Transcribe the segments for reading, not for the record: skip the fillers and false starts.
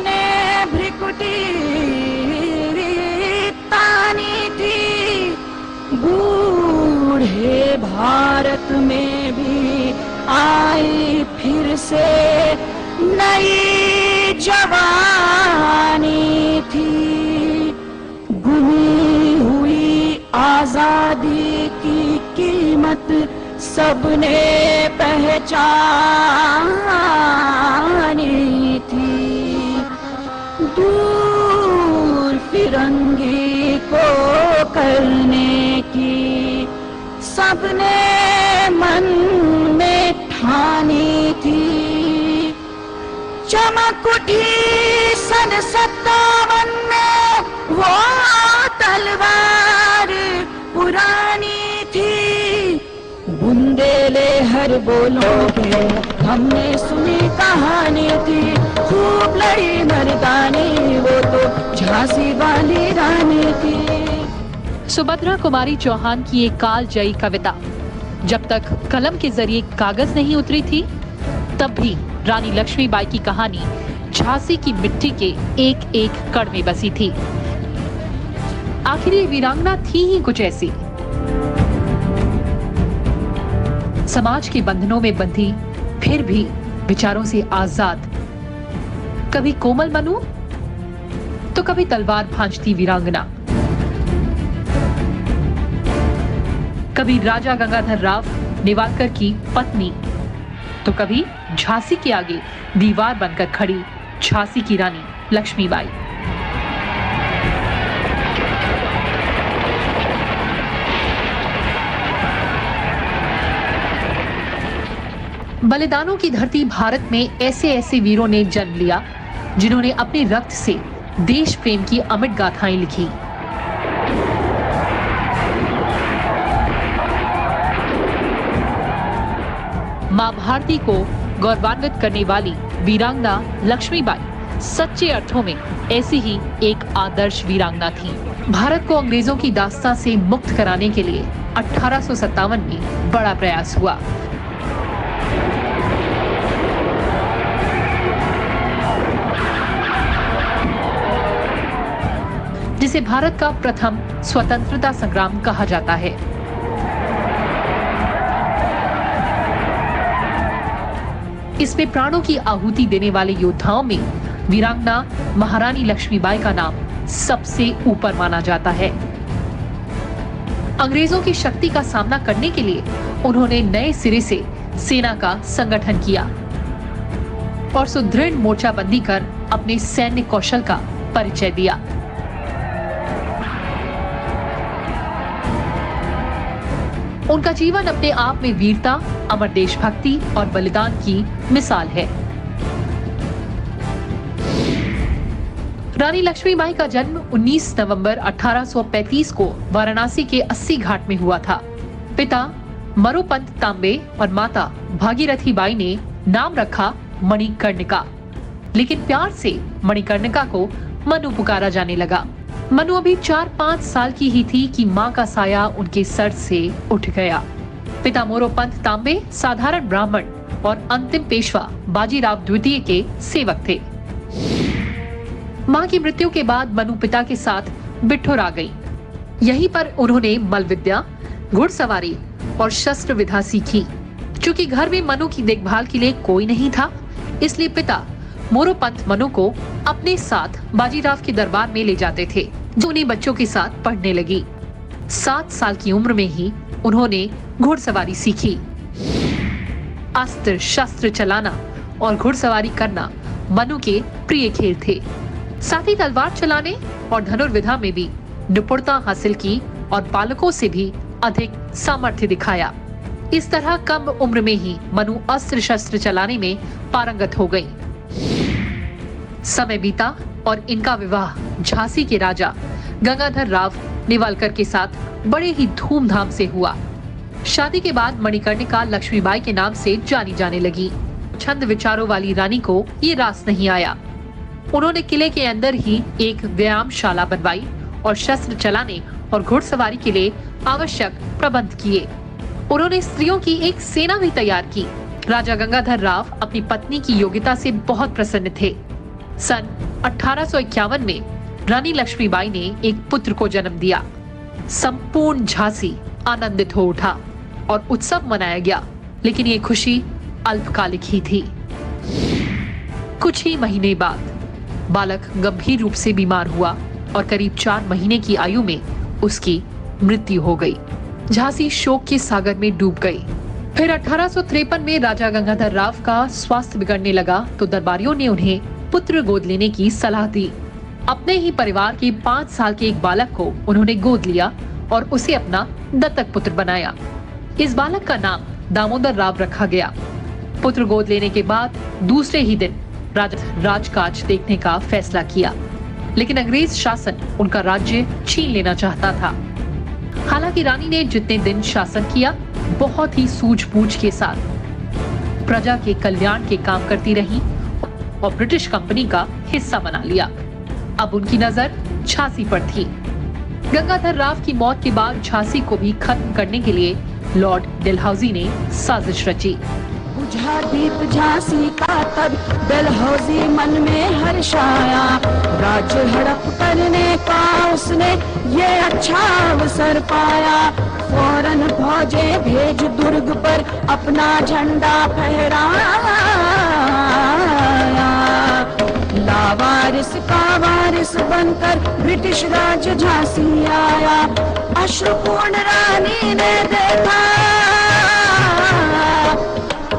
ने भ्रिकुटी तानी थी, बूढ़े भारत में भी आई फिर से नई जवानी थी। गुमी हुई आजादी की कीमत सबने पहचानी थी। दूर फिरंगी को करने की सबने मन में ठानी थी। चमक उठी सन 57 में वो तलवार पुरानी थी। बुंदेले हर बोलों पे हमने सुनी कहानी थी। खूब लड़ी मर्दानी वो तो झांसी वाली रानी थी। सुभद्रा कुमारी चौहान की एक कालजयी कविता जब तक कलम के जरिए कागज नहीं उतरी थी, तब भी रानी लक्ष्मीबाई की कहानी झांसी की मिट्टी के एक एक कण में बसी थी। आखिर ये वीरांगना थी ही कुछ ऐसी, समाज के बंधनों में बंधी फिर भी विचारों से आजाद। कभी कोमल मनू तो कभी तलवार भांजती वीरांगना। कभी राजा गंगाधर राव नेवालकर की पत्नी तो कभी झांसी के आगे दीवार बनकर खड़ी झांसी की रानी लक्ष्मीबाई। बलिदानों की धरती भारत में ऐसे ऐसे वीरों ने जन्म लिया जिन्होंने अपने रक्त से देश प्रेम की अमिट गाथाएं लिखी। मां भारती को गौरवान्वित करने वाली वीरांगना लक्ष्मीबाई सच्चे अर्थों में ऐसी ही एक आदर्श वीरांगना थी। भारत को अंग्रेजों की दास्तां से मुक्त कराने के लिए 1857 में बड़ा प्रयास हुआ। जिसे भारत का प्रथम स्वतंत्रता संग्राम कहा जाता है। इसमें प्राणों की आहुति देने वाले योद्धाओं में वीरांगना महारानी लक्ष्मीबाई का नाम सबसे ऊपर माना जाता है। अंग्रेजों की शक्ति का सामना करने के लिए उन्होंने नए सिरे से सेना का संगठन किया और सुदृढ़ मोर्चाबंदी कर अपने सैन्य कौशल का परिचय दिया। उनका जीवन अपने आप में वीरता, अमर देशभक्ति और बलिदान की मिसाल है। रानी लक्ष्मीबाई का जन्म 19 नवंबर 1835 को वाराणसी के 80 घाट में हुआ था। पिता मरोपंत तांबे और माता भागीरथी बाई ने नाम रखा मणिकर्णिका, लेकिन प्यार से मणिकर्णिका को मनु पुकारा जाने लगा। मनु अभी 4-5 साल की ही थी कि माँ का साया उनके सर से उठ गया। पिता मोरोपंत तांबे साधारण ब्राह्मण और अंतिम पेशवा बाजीराव द्वितीय के सेवक थे। माँ की मृत्यु के बाद मनु पिता के साथ बिठुर आ गई। यहीं पर उन्होंने मल विद्या, घुड़सवारी और शस्त्र विधा सीखी। चूंकि घर में मनु की देखभाल के लिए कोई नहीं था, इसलिए पिता मोरोपंत मनु को अपने साथ बाजीराव के दरबार में ले जाते थे, जो उन्हीं बच्चों के साथ पढ़ने लगी। 7 साल की उम्र में ही उन्होंने घुड़सवारी सीखी। अस्त्र शस्त्र चलाना और घुड़सवारी करना मनु के प्रिय खेल थे। साथ ही तलवार चलाने और धनुर्विद्या में भी निपुणता हासिल की और बालकों से भी अधिक सामर्थ्य दिखाया। इस तरह कम उम्र में ही मनु अस्त्र शस्त्र चलाने में पारंगत हो गई। समय बीता और इनका विवाह झांसी के राजा गंगाधर राव नेवालकर के साथ बड़े ही धूमधाम से हुआ। शादी के बाद मणिकर्णिका लक्ष्मीबाई के नाम से जानी जाने लगी। छंद विचारों वाली रानी को ये रास नहीं आया। उन्होंने किले के अंदर ही एक व्यायामशाला बनवाई और शस्त्र चलाने और घुड़सवारी के लिए आवश्यक प्रबंध किए। उन्होंने स्त्रियों की एक सेना भी तैयार की। राजा गंगाधर राव अपनी पत्नी की योग्यता से बहुत प्रसन्न थे। सन 1851 में रानी लक्ष्मीबाई ने एक पुत्र को जन्म दिया। संपूर्ण झांसी आनंदित हो उठा और उत्सव मनाया गया, लेकिन ये खुशी अल्पकालिक ही थी। कुछ ही महीने बाद बालक गंभीर रूप से बीमार हुआ और करीब 4 महीने की आयु में उसकी मृत्यु हो गई। झांसी शोक के सागर में डूब गई। फिर 1853 में राजा गंगाधर राव का स्वास्थ्य बिगड़ने लगा तो दरबारियों ने उन्हें पुत्र गोद लेने की सलाह दी। अपने ही परिवार के 5 साल के एक बालक को उन्होंने गोद लिया और उसे अपना दत्तक पुत्र बनाया। इस बालक का नाम दामोदर राव रखा गया। पुत्र गोद लेने के बाद दूसरे ही दिन राजा राजकाज देखने का फैसला किया, लेकिन अंग्रेज शासन उनका राज्य छीन लेना चाहता था। हालांकि रानी ने जितने दिन शासन किया बहुत ही सूझबूझ के साथ प्रजा के कल्याण के काम करती रही और ब्रिटिश कंपनी का हिस्सा बना लिया। अब उनकी नजर झांसी पर थी। गंगाधर राव की मौत के बाद झांसी को भी खत्म करने के लिए लॉर्ड डलहौजी ने साजिश रची। बुझा दीप झांसी का तब डलहौजी मन में हर्षाया। राज्य हड़प करने का उसने ये अच्छा अवसर पाया। फौरन फौजें भेज दुर्ग पर अपना झंडा फहराया। लावारिस का वारिस बनकर ब्रिटिश राज झांसी आया। अश्रुपूर्ण रानी ने देखा,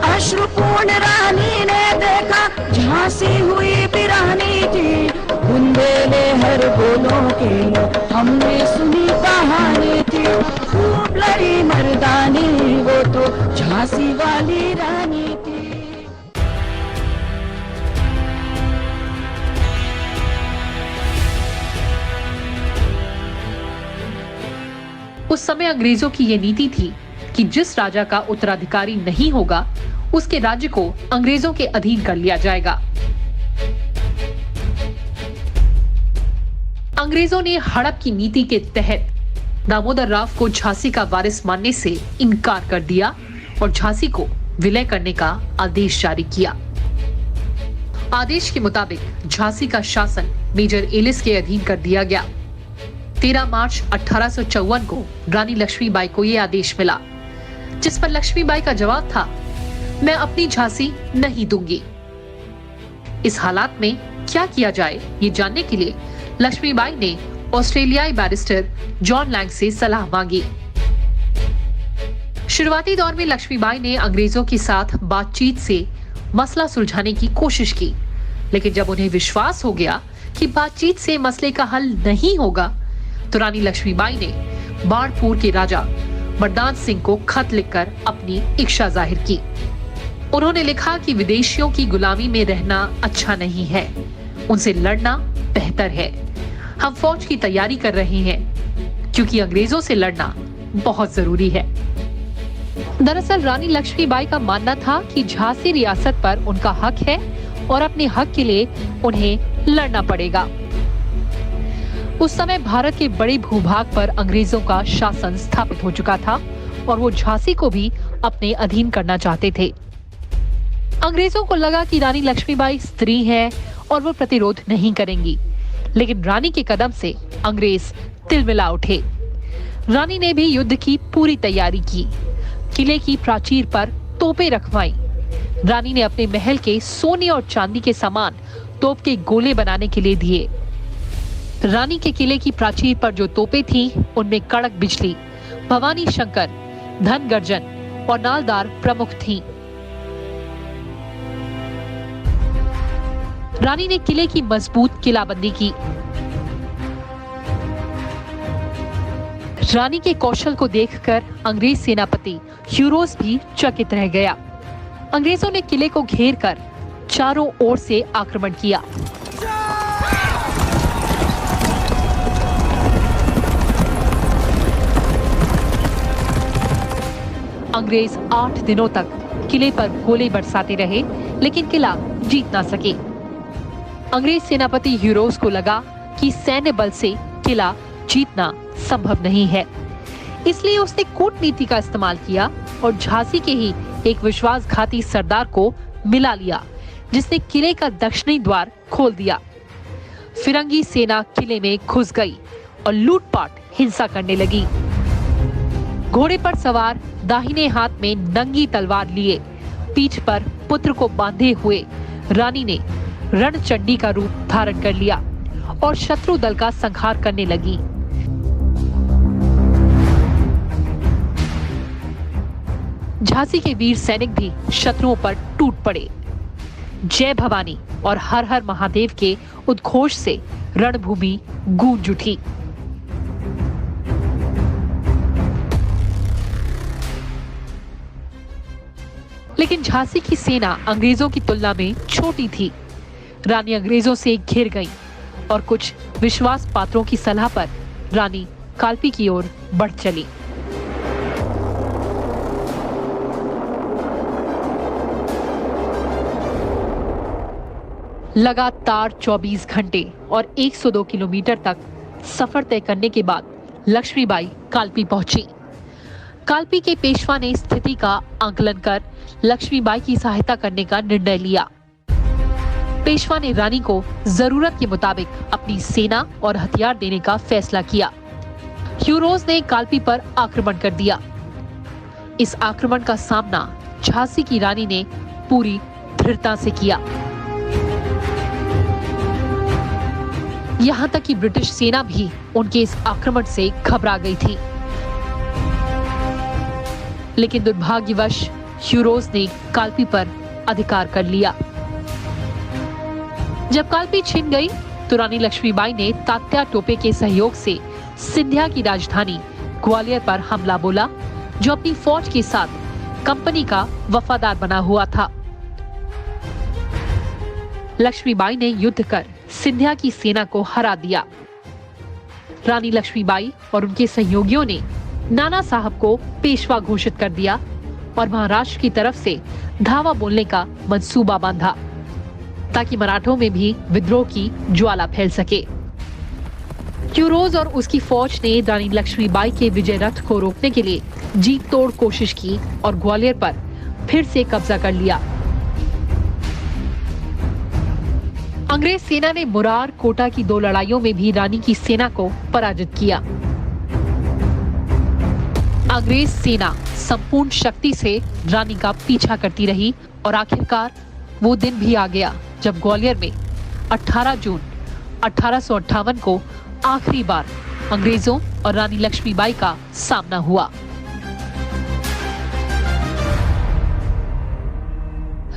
अश्रुपूर्ण रानी ने देखा झांसी हुई वीरानी थी। बुंदेले हर बोलों के हमने सुनी कहानी थी। खूब लड़ी मर्दानी वो तो झांसी वाली रानी थी। उस समय अंग्रेजों की ये नीति थी कि जिस राजा का उत्तराधिकारी नहीं होगा उसके राज्य को अंग्रेजों के अधीन कर लिया जाएगा। अंग्रेजों ने हड़प की नीति के तहत दामोदर राव को झांसी का वारिस मानने से इनकार कर दिया और झांसी को विलय करने का आदेश जारी किया। आदेश के मुताबिक झांसी का शासन मेजर एलिस के अधीन कर दिया गया। 13 मार्च 1854 को रानी लक्ष्मीबाई को यह आदेश मिला, जिस पर लक्ष्मीबाई का जवाब था, मैं अपनी झांसी नहीं दूंगी। इस हालात में क्या किया जाए ये जानने के लिए लक्ष्मीबाई ने ऑस्ट्रेलियाई बैरिस्टर जॉन लैंग से सलाह मांगी। शुरुआती दौर में लक्ष्मीबाई ने अंग्रेजों के साथ बातचीत से मसला सुलझाने की कोशिश की, लेकिन जब उन्हें विश्वास हो गया कि बातचीत से मसले का हल नहीं होगा तो रानी लक्ष्मीबाई ने बाणपुर के राजा मर्दान सिंह को खत लिखकर अपनी इच्छा जाहिर की। उन्होंने लिखा कि विदेशियों की गुलामी में रहना अच्छा नहीं है, उनसे लड़ना बेहतर है। हम फौज की तैयारी कर रहे हैं क्योंकि अंग्रेजों से लड़ना बहुत जरूरी है। दरअसल रानी लक्ष्मीबाई का मानना था कि झांसी रियासत पर उनका हक है और अपने हक के लिए उन्हें लड़ना पड़ेगा। उस समय भारत के बड़े भूभाग पर अंग्रेजों का शासन स्थापित हो चुका था और वो झांसी को भी अपने अधीन करना चाहते थे। अंग्रेजों को लगा कि रानी लक्ष्मीबाई स्त्री है और वो प्रतिरोध नहीं करेंगी, लेकिन रानी के कदम से अंग्रेज तिलमिला उठे। रानी ने भी युद्ध की पूरी तैयारी की। किले की प्राचीर पर तोपें रखवाई। रानी ने अपने महल के सोने और चांदी के सामान तोप के गोले बनाने के लिए दिए। रानी के किले की प्राचीर पर जो तोपें थीं, उनमें कड़क बिजली, भवानी शंकर, धन गर्जन और नालदार प्रमुख थीं। रानी ने किले की मजबूत किलाबंदी की। रानी के कौशल को देखकर अंग्रेज सेनापति ह्यूरोस भी चकित रह गया। अंग्रेजों ने किले को घेरकर चारों ओर से आक्रमण किया। अंग्रेज 8 दिनों तक किले पर गोले बरसाते रहे, लेकिन किला जीत ना सके। अंग्रेज सेनापति ह्यूरोस को लगा कि सैन्य बल से किला जीतना संभव नहीं है, इसलिए उसने कूटनीति का इस्तेमाल किया और झांसी के ही एक विश्वासघाती सरदार को मिला लिया, जिसने किले का दक्षिणी द्वार खोल दिया। फिरंगी सेना किले में घुस गई और लूटपाट हिंसा करने लगी। घोड़े पर सवार दाहिने हाथ में नंगी तलवार लिए पीठ पर पुत्र को बांधे हुए रानी ने रणचंडी का रूप धारण कर लिया और शत्रु दल का संहार करने लगी। झांसी के वीर सैनिक भी शत्रुओं पर टूट पड़े। जय भवानी और हर हर महादेव के उद्घोष से रणभूमि गूंज उठी। लेकिन झांसी की सेना अंग्रेजों की तुलना में छोटी थी। रानी अंग्रेजों से घिर गई और कुछ विश्वास पात्रों की सलाह पर रानी कालपी की ओर बढ़ चली। लगातार 24 घंटे और 102 किलोमीटर तक सफर तय करने के बाद लक्ष्मीबाई कालपी पहुंची। कालपी के पेशवा ने स्थिति का आकलन कर लक्ष्मीबाई की सहायता करने का निर्णय लिया। पेशवा ने रानी को जरूरत के मुताबिक अपनी सेना और हथियार देने का फैसला किया। ह्यूरोज ने कालपी पर आक्रमण कर दिया। इस आक्रमण का सामना झांसी की रानी ने पूरी दृढ़ता से किया। यहां तक कि ब्रिटिश सेना भी उनके इस आक्रमण से घबरा गई थी। लेकिन दुर्भाग्यवश ह्यूरोज ने कालपी पर अधिकार कर लिया। जब कालपी छिन गई तो रानी लक्ष्मीबाई ने तात्या टोपे के सहयोग से सिंधिया की राजधानी ग्वालियर पर हमला बोला, जो अपनी फौज के साथ कंपनी का वफादार बना हुआ था। लक्ष्मीबाई ने युद्ध कर सिंधिया की सेना को हरा दिया। रानी लक्ष्मीबाई और उनके सहयोगियों ने नाना साहब को पेशवा घोषित कर दिया और महाराष्ट्र की तरफ से धावा बोलने का मंसूबा बांधा ताकि मराठों में भी विद्रोह की ज्वाला फैल सके। ह्यूरोज और उसकी फौज ने रानी लक्ष्मीबाई के विजय रथ को रोकने के लिए जी तोड़ कोशिश की और ग्वालियर पर फिर से कब्जा कर लिया। अंग्रेज सेना ने मुरार कोटा की 2 लड़ाइयों में भी रानी की सेना को पराजित किया। अंग्रेज सेना संपूर्ण शक्ति से रानी का पीछा करती रही और आखिरकार वो दिन भी आ गया जब ग्वालियर में 18 जून 1858 को आखिरी बार अंग्रेजों और रानी लक्ष्मीबाई का सामना हुआ।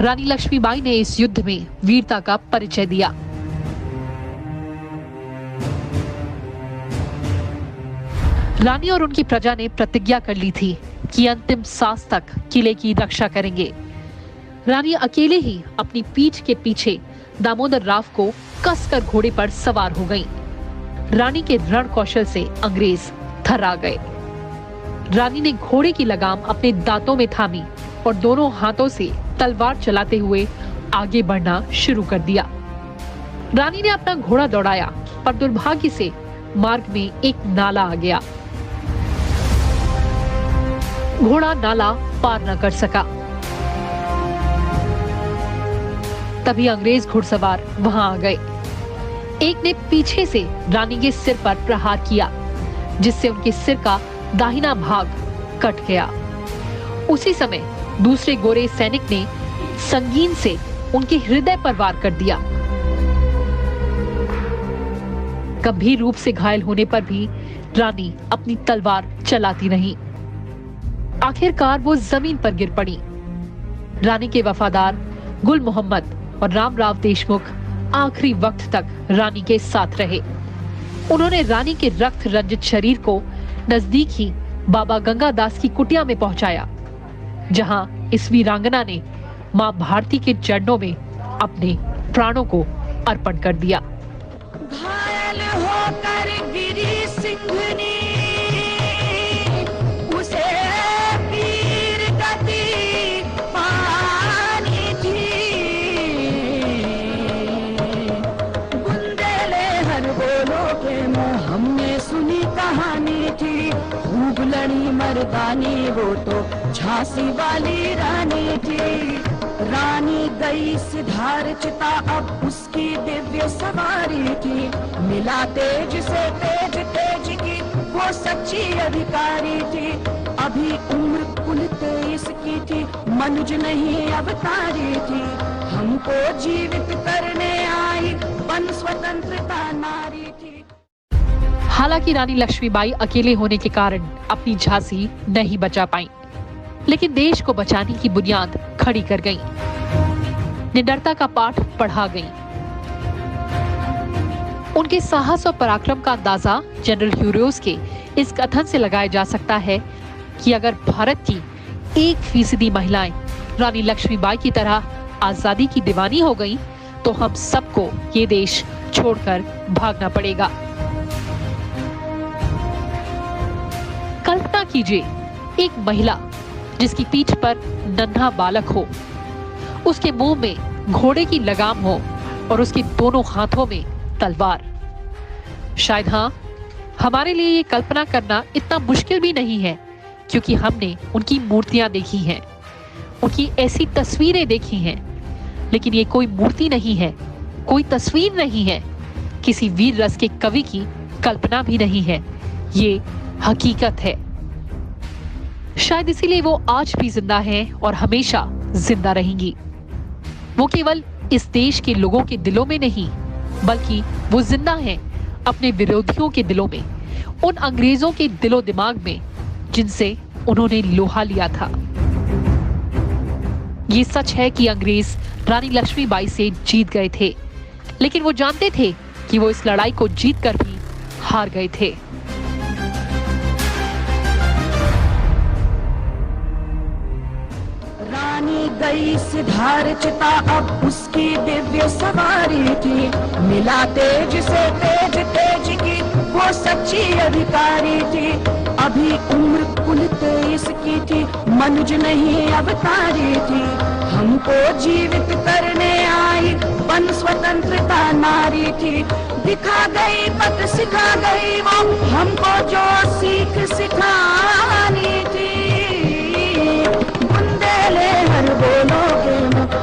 रानी लक्ष्मीबाई ने इस युद्ध में वीरता का परिचय दिया। रानी और उनकी प्रजा ने प्रतिज्ञा कर ली थी कि अंतिम सांस तक किले की रक्षा करेंगे। रानी अकेले ही अपनी पीठ के पीछे दामोदर राव को कसकर घोड़े पर सवार हो गईं। रानी के रण कौशल से अंग्रेज थर्रा गए। रानी ने घोड़े की लगाम अपने दांतों में थामी और दोनों हाथों से तलवार चलाते हुए आगे बढ़ना शुरू कर दिया। रानी ने अपना घोड़ा दौड़ाया, पर दुर्भाग्य से मार्ग में एक नाला आ गया। घोड़ा नाला पार न कर सका। तभी अंग्रेज घुड़सवार वहां आ गए। एक ने पीछे से रानी के सिर पर प्रहार किया, जिससे उनके सिर का दाहिना भाग कट गया। उसी समय दूसरे गोरे सैनिक ने संगीन से उनके हृदय पर वार कर दिया। गंभीर रूप से घायल होने पर भी रानी अपनी तलवार चलाती रही। आखिरकार वो जमीन पर गिर पड़ी। रानी के वफादार गुल मोहम्मद और रामराव देशमुख आखिरी वक्त तक रानी के साथ रहे। उन्होंने रानी के रक्त रंजित शरीर को नजदीक ही बाबा गंगादास की कुटिया में पहुंचाया, जहां इस वीरांगना ने मां भारती के चरणों में अपने प्राणों को अर्पण कर दिया। घायल होकर गिरी सिंघनी, उसे वीर गति पानी थी। बुंदेले हर बोलो के मुंह हमने सुनी कहानी थी। खूब लड़ी मर्दानी, वो तो झांसी वाली रानी थी। रानी गई सिद्धार्चिता अब उसकी दिव्य सवारी थी, मिला तेज से तेज तेज की वो सच्ची अधिकारी थी। अभी उम्र कुल 23 की थी, मनुज नहीं अवतारी थी, हमको जीवित करने आई बन स्वतंत्रता नारी थी। हालांकि रानी लक्ष्मीबाई अकेले होने के कारण अपनी झांसी नहीं बचा पाईं, लेकिन देश को बचाने की बुनियाद खड़ी कर गईं, निडरता का पाठ पढ़ा गईं। उनके साहस और पराक्रम का अंदाजा जनरल ह्यूरोस के इस कथन से लगाया जा सकता है कि अगर भारत की 1% महिलाएं रानी लक्ष्मीबाई की तरह आजादी की दीवानी हो गईं, तो हम सबको ये देश छोड़कर भागना पड़ेगा। कल्पना कीजिए, एक महिला जिसकी पीठ पर नन्हा बालक हो, उसके मुंह में घोड़े की लगाम हो और उसके दोनों हाथों में तलवार। शायद हाँ, हमारे लिए ये कल्पना करना इतना मुश्किल भी नहीं है, क्योंकि हमने उनकी मूर्तियां देखी हैं, उनकी ऐसी तस्वीरें देखी हैं। लेकिन ये कोई मूर्ति नहीं है, कोई तस्वीर नहीं है, किसी वीर रस के कवि की कल्पना भी नहीं है, ये हकीकत है। शायद इसीलिए वो आज भी जिंदा हैं और हमेशा जिंदा रहेंगी। वो केवल इस देश के लोगों के दिलों में नहीं, बल्कि वो जिंदा हैं अपने विरोधियों के दिलों में, उन अंग्रेजों के दिलो दिमाग में जिनसे उन्होंने लोहा लिया था। ये सच है कि अंग्रेज रानी लक्ष्मीबाई से जीत गए थे, लेकिन वो जानते थे कि वो इस लड़ाई को जीतकर भी हार गए थे। रानी गई सिद्धार्चिता अब उसकी दिव्य सवारी थी, मिला तेज से तेज तेज की वो सच्ची अधिकारी थी। अभी उम्र कुल 23 की थी, मनुज नहीं अवतारी थी, हमको जीवित करने आई बन स्वतंत्रता नारी थी। दिखा गई पथ सिखा गई वो हमको जो सीख सिखानी थी। बुंदेले हर बोलोगे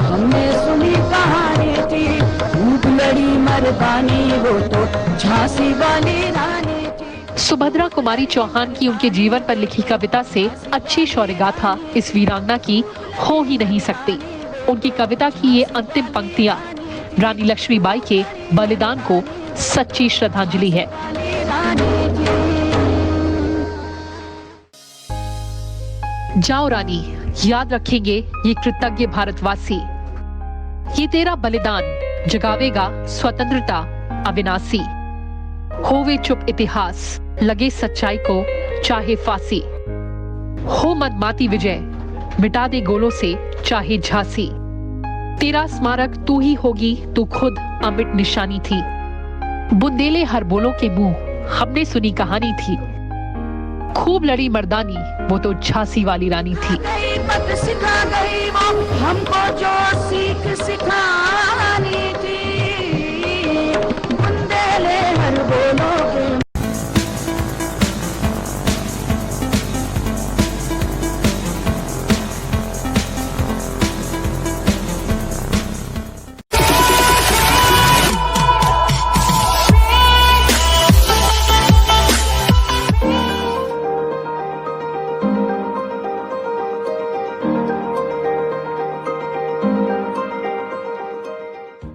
हमने सुनी कहानी थी, खूब लड़ी मर्दानी वो तो झांसी वाली रानी थी। सुभद्रा कुमारी चौहान की उनके जीवन पर लिखी कविता से अच्छी शौर्य गाथा इस वीरांगना की हो ही नहीं सकती। उनकी कविता की ये अंतिम पंक्तियां रानी लक्ष्मीबाई के बलिदान को सच्ची श्रद्धांजलि है। जाओ रानी, याद रखेंगे ये कृतज्ञ भारतवासी, ये तेरा बलिदान जगावेगा स्वतंत्रता अविनाशी। होवे चुप इतिहास, लगे सच्चाई को चाहे फांसी, हो मनमाती विजय, मिटा दे गोलों से चाहे झांसी। तेरा स्मारक तू ही होगी, तू खुद अमिट निशानी थी। बुंदेले हर बोलों के मुंह हमने सुनी कहानी थी, खूब लड़ी मर्दानी वो तो झांसी वाली रानी थी। सिखा गई वो हमको जो सीख सिखा